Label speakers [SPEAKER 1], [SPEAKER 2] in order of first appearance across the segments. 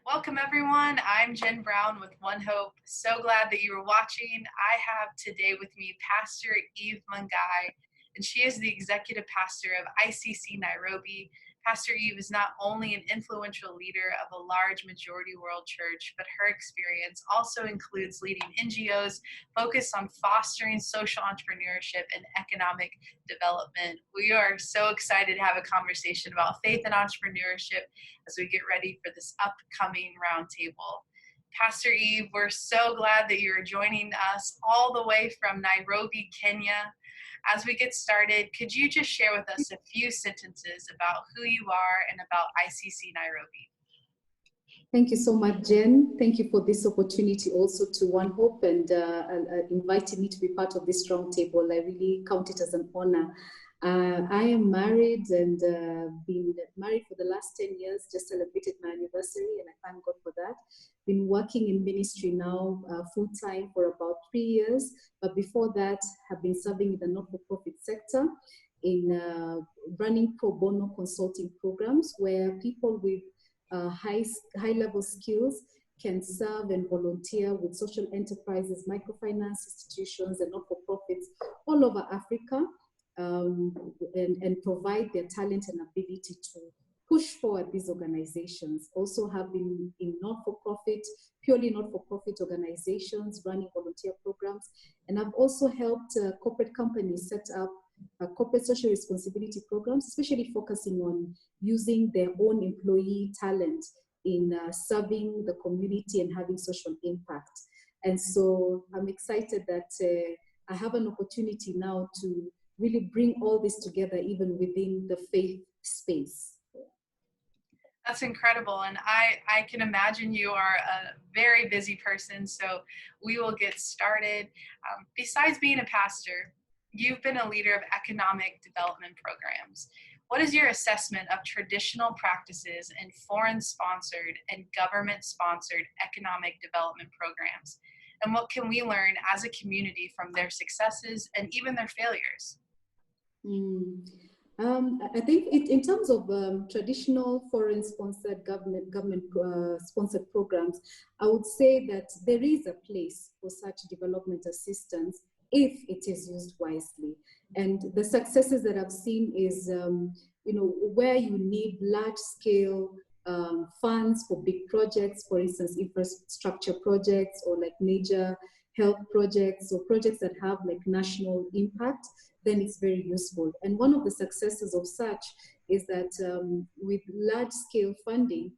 [SPEAKER 1] Welcome everyone. I'm Jen Brown with One Hope. So glad that you are watching. I have today with me Pastor Eve Mungai, and she is the executive pastor of ICC Nairobi. Pastor Eve is not only an influential leader of a large majority world church, but her experience also includes leading NGOs focused on fostering social entrepreneurship and economic development. We are so excited to have a conversation about faith and entrepreneurship as we get ready for this upcoming roundtable. Pastor Eve, we're so glad that you're joining us all the way from Nairobi, Kenya. As we get started, could you just share with us a few sentences about who you are and about ICC Nairobi?
[SPEAKER 2] Thank you so much, Jen. Thank you for this opportunity also to One Hope and inviting me to be part of this roundtable. I really count it as an honor. I am married and been married for the last 10 years, just celebrated my anniversary, and I thank God for that. Been working in ministry now full-time for about 3 years, but before that have been serving in the not-for-profit sector in running pro bono consulting programs where people with high-level skills can serve and volunteer with social enterprises, microfinance institutions, and not-for-profits all over Africa. And provide their talent and ability to push forward these organizations. Also have been in not-for-profit, purely not-for-profit organizations running volunteer programs. And I've also helped corporate companies set up corporate social responsibility programs, especially focusing on using their own employee talent in serving the community and having social impact. And so I'm excited that I have an opportunity now to really bring all this together, even within the faith space.
[SPEAKER 1] That's incredible. And I can imagine you are a very busy person, so we will get started. Besides being a pastor, you've been a leader of economic development programs. What is your assessment of traditional practices in foreign-sponsored and government-sponsored economic development programs? And what can we learn as a community from their successes and even their failures?
[SPEAKER 2] I think in terms of traditional foreign-sponsored government-sponsored programs, I would say that there is a place for such development assistance if it is used wisely. And the successes that I've seen is, where you need large-scale funds for big projects, for instance, infrastructure projects or like major health projects or projects that have like national impact, then it's very useful. And one of the successes of such is that with large-scale funding,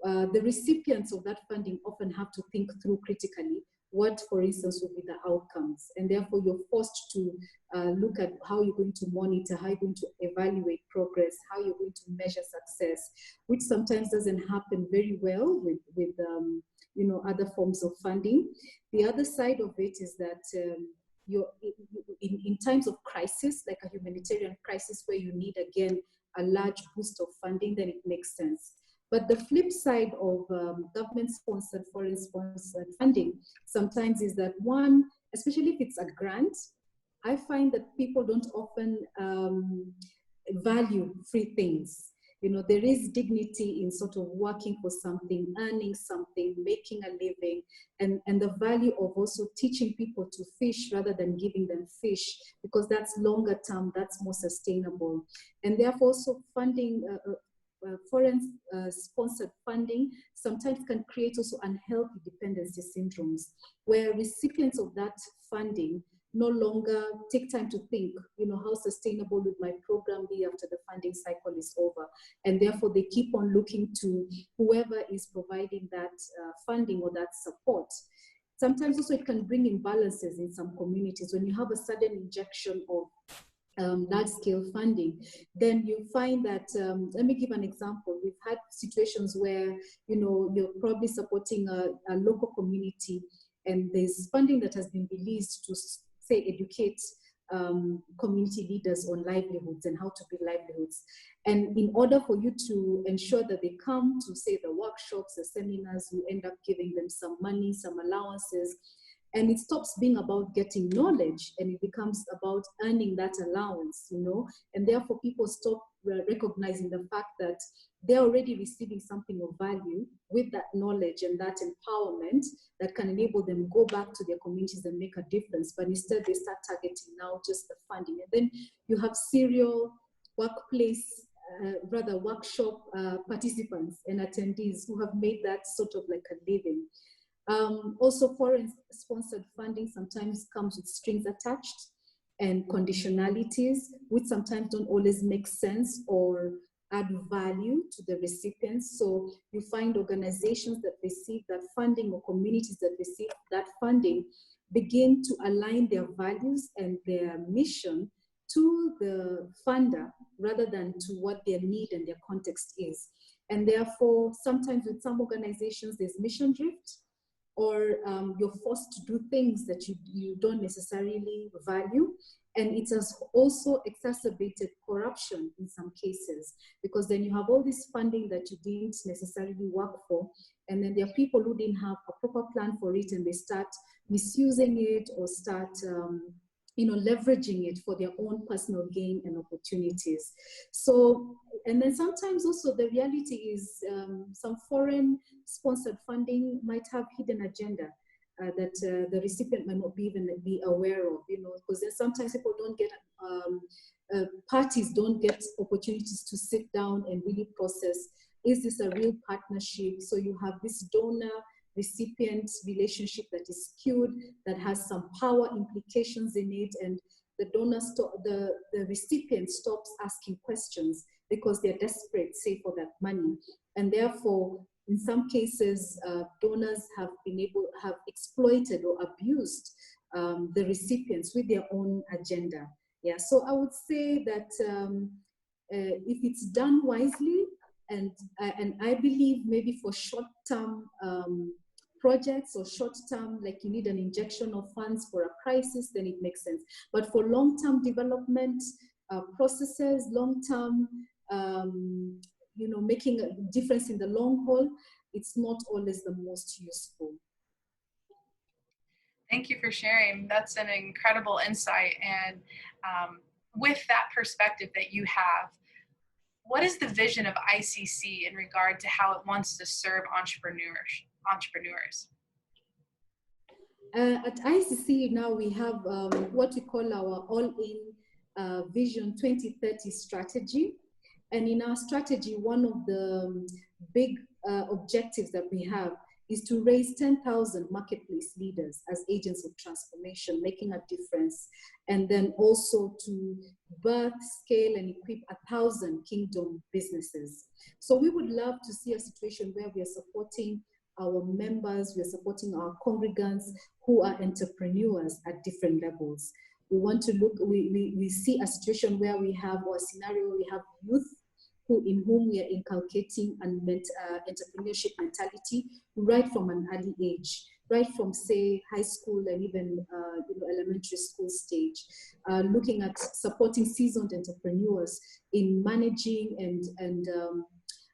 [SPEAKER 2] the recipients of that funding often have to think through critically what, for instance, will be the outcomes. And therefore, you're forced to look at how you're going to monitor, how you're going to evaluate progress, how you're going to measure success, which sometimes doesn't happen very well with other forms of funding. The other side of it is that in times of crisis, like a humanitarian crisis where you need, again, a large boost of funding, then it makes sense. But the flip side of government-sponsored, foreign-sponsored funding sometimes is that one, especially if it's a grant, I find that people don't often value free things. There is dignity in sort of working for something, earning something, making a living, and the value of also teaching people to fish rather than giving them fish, because that's longer term, that's more sustainable. And therefore also funding, foreign sponsored funding sometimes can create also unhealthy dependency syndromes, where recipients of that funding no longer take time to think, how sustainable would my program be after the funding cycle is over? And therefore they keep on looking to whoever is providing that funding or that support. Sometimes also it can bring imbalances in some communities. When you have a sudden injection of large-scale funding, then you find that, let me give an example. We've had situations where, you're probably supporting a local community and there's funding that has been released to, say, educate community leaders on livelihoods and how to build livelihoods. And in order for you to ensure that they come to, say, the workshops, the seminars, you end up giving them some money, some allowances. And it stops being about getting knowledge and it becomes about earning that allowance, and therefore people stop recognizing the fact that they're already receiving something of value with that knowledge and that empowerment that can enable them go back to their communities and make a difference. But instead they start targeting now just the funding. And then you have serial workplace, workshop participants and attendees who have made that sort of like a living. Also, foreign sponsored funding sometimes comes with strings attached and conditionalities, which sometimes don't always make sense or add value to the recipients. So you find organizations that receive that funding or communities that receive that funding begin to align their values and their mission to the funder rather than to what their need and their context is. And therefore, sometimes with some organizations, there's mission drift, or you're forced to do things that you don't necessarily value. And it has also exacerbated corruption in some cases, because then you have all this funding that you didn't necessarily work for, and then there are people who didn't have a proper plan for it, and they start misusing it or start leveraging it for their own personal gain and opportunities. So, and then sometimes also the reality is some foreign sponsored funding might have hidden agenda that the recipient might not even be aware of, because then sometimes people don't get, parties don't get opportunities to sit down and really process, is this a real partnership? So you have this donor recipient relationship that is skewed, that has some power implications in it, and the donor, the recipient stops asking questions because they're desperate, say, for that money. And therefore, in some cases, donors have exploited or abused the recipients with their own agenda. Yeah, so I would say that if it's done wisely, and I believe maybe for short-term projects or short-term, like you need an injection of funds for a crisis, then it makes sense. But for long-term development processes, long-term, making a difference in the long haul, it's not always the most useful.
[SPEAKER 1] Thank you for sharing. That's an incredible insight. And with that perspective that you have, what is the vision of ICC in regard to how it wants to serve entrepreneurs?
[SPEAKER 2] At ICC now we have what we call our all-in Vision 2030 strategy. And in our strategy, one of the big objectives that we have is to raise 10,000 marketplace leaders as agents of transformation, making a difference. And then also to birth, scale, and equip 1,000 kingdom businesses. So we would love to see a situation where we are supporting our members, we are supporting our congregants who are entrepreneurs at different levels. We want to look, we see a situation where we have, or a scenario where we have youth in whom we are inculcating an entrepreneurship mentality right from an early age, right from, say, high school and even elementary school stage, looking at supporting seasoned entrepreneurs in managing and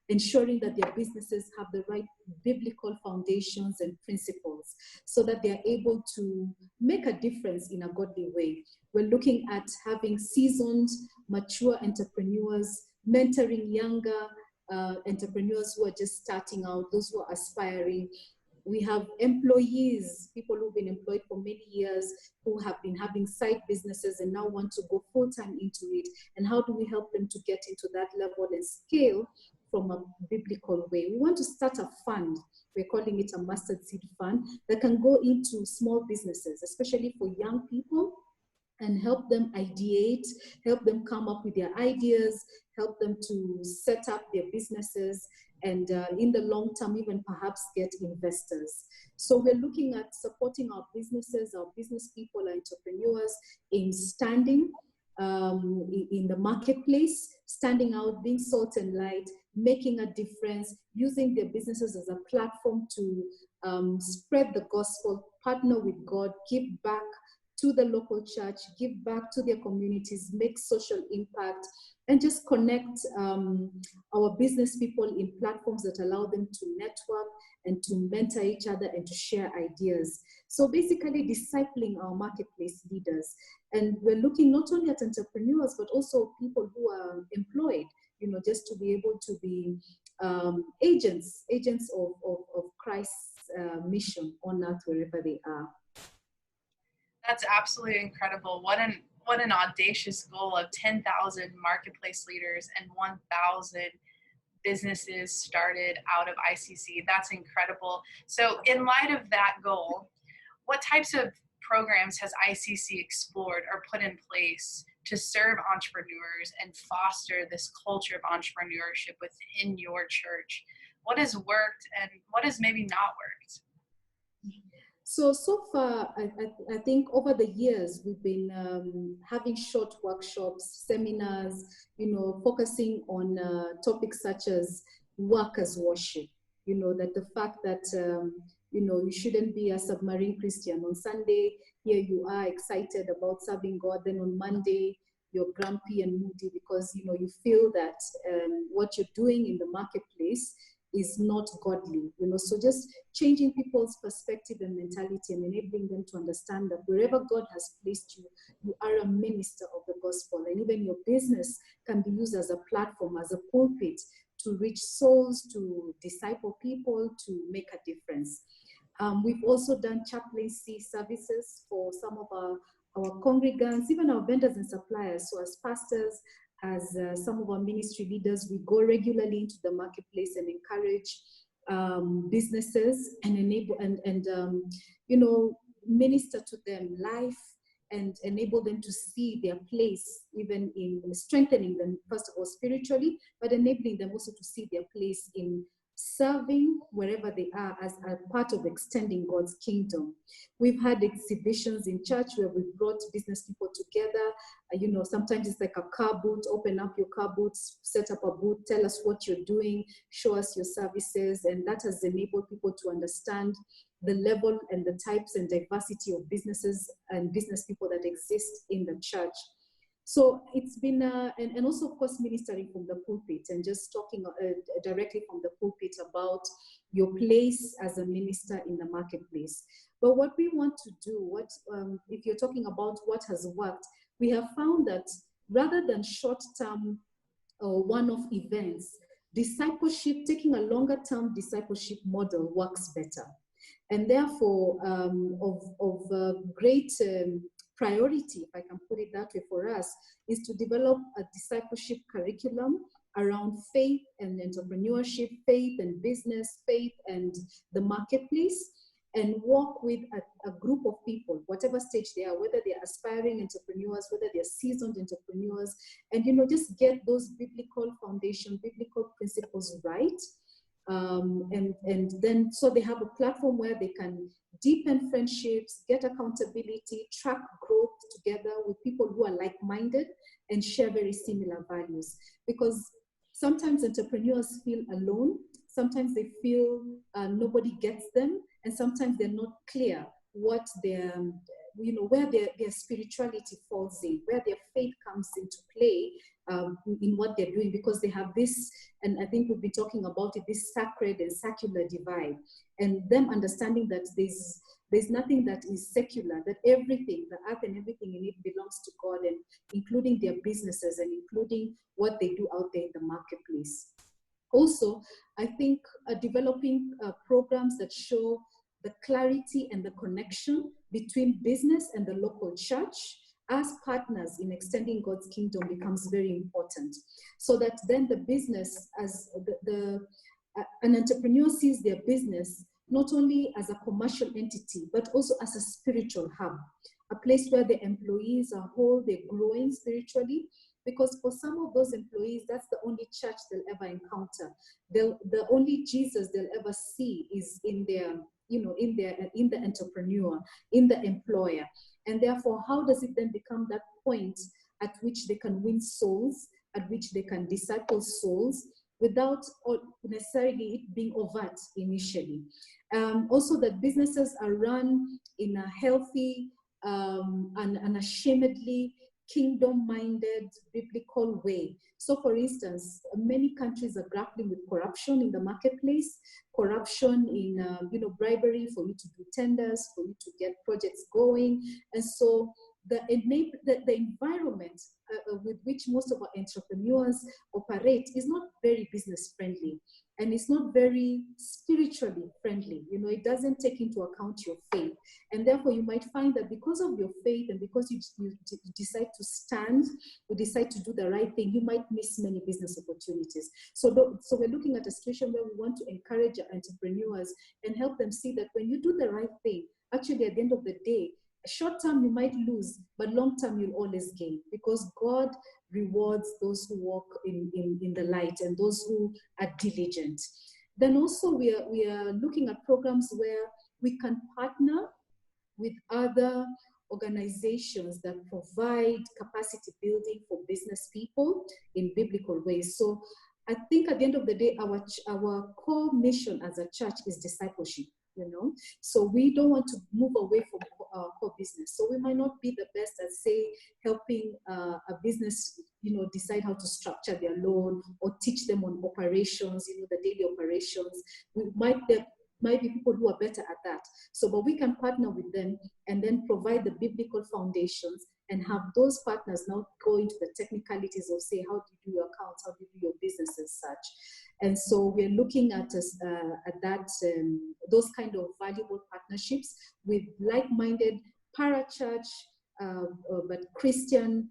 [SPEAKER 2] ensuring that their businesses have the right biblical foundations and principles so that they're able to make a difference in a godly way. We're looking at having seasoned, mature entrepreneurs, mentoring younger entrepreneurs who are just starting out, those who are aspiring. We have employees, people who've been employed for many years, who have been having side businesses and now want to go full-time into it. And how do we help them to get into that level and scale from a biblical way? We want to start a fund. We're calling it a mustard seed fund that can go into small businesses, especially for young people, and help them ideate, help them come up with their ideas, help them to set up their businesses, and in the long term, even perhaps get investors. So we're looking at supporting our businesses, our business people, our entrepreneurs in standing in the marketplace, standing out, being salt and light, making a difference, using their businesses as a platform to spread the gospel, partner with God, give back to the local church, give back to their communities, make social impact, and just connect our business people in platforms that allow them to network and to mentor each other and to share ideas. So basically discipling our marketplace leaders. And we're looking not only at entrepreneurs, but also people who are employed, just to be able to be agents of Christ's mission on earth wherever they are.
[SPEAKER 1] That's absolutely incredible. What an audacious goal of 10,000 marketplace leaders and 1,000 businesses started out of ICC. That's incredible. So in light of that goal, what types of programs has ICC explored or put in place to serve entrepreneurs and foster this culture of entrepreneurship within your church? What has worked and what has maybe not worked?
[SPEAKER 2] So far, I think over the years, we've been having short workshops, seminars, focusing on topics such as work as worship, that the fact that, you shouldn't be a submarine Christian. On Sunday, here you are excited about serving God. Then on Monday, you're grumpy and moody because, you feel that what you're doing in the marketplace is not godly, so just changing people's perspective and mentality and enabling them to understand that wherever God has placed you, you are a minister of the gospel, and even your business can be used as a platform, as a pulpit to reach souls, to disciple people, to make a difference. We've also done chaplaincy services for some of our congregants, even our vendors and suppliers. So as pastors, as some of our ministry leaders, we go regularly into the marketplace and encourage businesses and enable and minister to them life and enable them to see their place, even in strengthening them, first of all, spiritually, but enabling them also to see their place in serving wherever they are as a part of extending God's kingdom. We've had exhibitions in church where we've brought business people together. Sometimes it's like a car boot, open up your car boots, set up a booth, tell us what you're doing, show us your services. And that has enabled people to understand the level and the types and diversity of businesses and business people that exist in the church. So it's been, and also, of course, ministering from the pulpit and just talking directly from the pulpit about your place as a minister in the marketplace. But what we want to do, if you're talking about what has worked, we have found that rather than short-term or one-off events, discipleship, taking a longer-term discipleship model works better. And therefore, of great priority, if I can put it that way for us, is to develop a discipleship curriculum around faith and entrepreneurship, faith and business, faith and the marketplace, and work with a group of people, whatever stage they are, whether they're aspiring entrepreneurs, whether they're seasoned entrepreneurs, and just get those biblical foundation, biblical principles right. And then so they have a platform where they can deepen friendships, get accountability, track growth together with people who are like-minded and share very similar values. Because sometimes entrepreneurs feel alone, sometimes they feel nobody gets them, and sometimes they're not clear what their, where their spirituality falls in, where their faith comes into play in what they're doing, because they have this, and I think we'll be talking about it, this sacred and secular divide, and them understanding that there's nothing that is secular, that everything, the earth and everything in it belongs to God, and including their businesses and including what they do out there in the marketplace. Also, I think developing programs that show the clarity and the connection between business and the local church as partners in extending God's kingdom becomes very important. So that then the business, as an entrepreneur sees their business not only as a commercial entity, but also as a spiritual hub, a place where the employees are whole, they're growing spiritually. Because for some of those employees, that's the only church they'll ever encounter. The only Jesus they'll ever see is in their, in the entrepreneur, in the employer. And therefore, how does it then become that point at which they can win souls, at which they can disciple souls, without necessarily it being overt initially? Also, that businesses are run in a healthy and unashamedly kingdom-minded, biblical way. So for instance, many countries are grappling with corruption in the marketplace, corruption in bribery for you to do tenders, for you to get projects going. And so the environment with which most of our entrepreneurs operate is not very business friendly, and it's not very spiritually friendly. It doesn't take into account your faith. And therefore you might find that because of your faith and because you decide to stand, you decide to do the right thing, you might miss many business opportunities. So we're looking at a situation where we want to encourage our entrepreneurs and help them see that when you do the right thing, actually at the end of the day, short term you might lose, but long term you'll always gain, because God rewards those who walk in the light and those who are diligent. Then also we are looking at programs where we can partner with other organizations that provide capacity building for business people in biblical ways. So I think at the end of the day, our core mission as a church is discipleship. So we don't want to move away from our core business. So we might not be the best at, say, helping a business, decide how to structure their loan or teach them on operations, the daily operations. There might be people who are better at that. But we can partner with them and then provide the biblical foundations and have those partners now go into the technicalities of, say, how do you do your accounts, how do you do your business and such. And so we're looking at those kind of valuable partnerships with like-minded parachurch, but Christian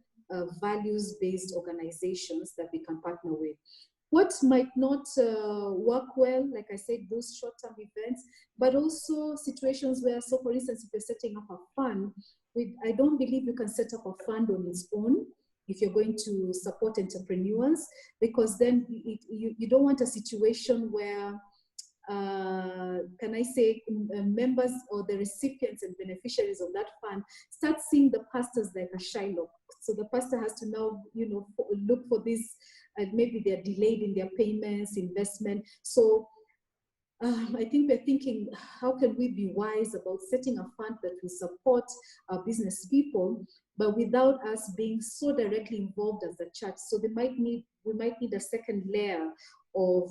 [SPEAKER 2] values-based organizations that we can partner with. What might not work well, like I said, those short-term events, but also situations where, so for instance, if you're setting up a fund, I don't believe you can set up a fund on its own if you're going to support entrepreneurs, because then you don't want a situation where, can I say, members or the recipients and beneficiaries of that fund start seeing the pastors like a Shylock. So the pastor has to now, look for this, maybe they're delayed in their payments, investment. So I think we're thinking, how can we be wise about setting a fund that will support our business people, but without us being so directly involved as a church? So we might need a second layer of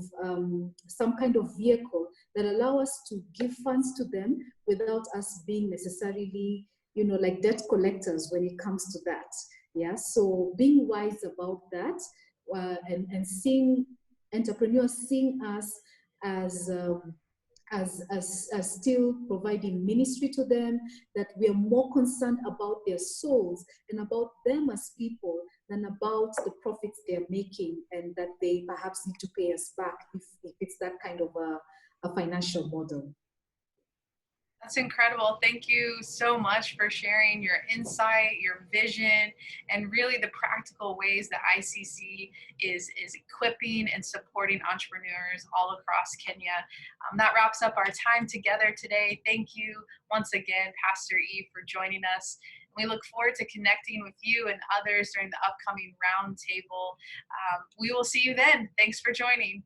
[SPEAKER 2] some kind of vehicle that allow us to give funds to them without us being necessarily, like debt collectors when it comes to that. Yeah. So being wise about that, and seeing entrepreneurs seeing us as still providing ministry to them, that we are more concerned about their souls and about them as people than about the profits they're making, and that they perhaps need to pay us back if it's that kind of a financial model.
[SPEAKER 1] That's incredible. Thank you so much for sharing your insight, your vision, and really the practical ways that ICC is equipping and supporting entrepreneurs all across Kenya. That wraps up our time together today. Thank you once again, Pastor Eve, for joining us. We look forward to connecting with you and others during the upcoming roundtable. We will see you then. Thanks for joining.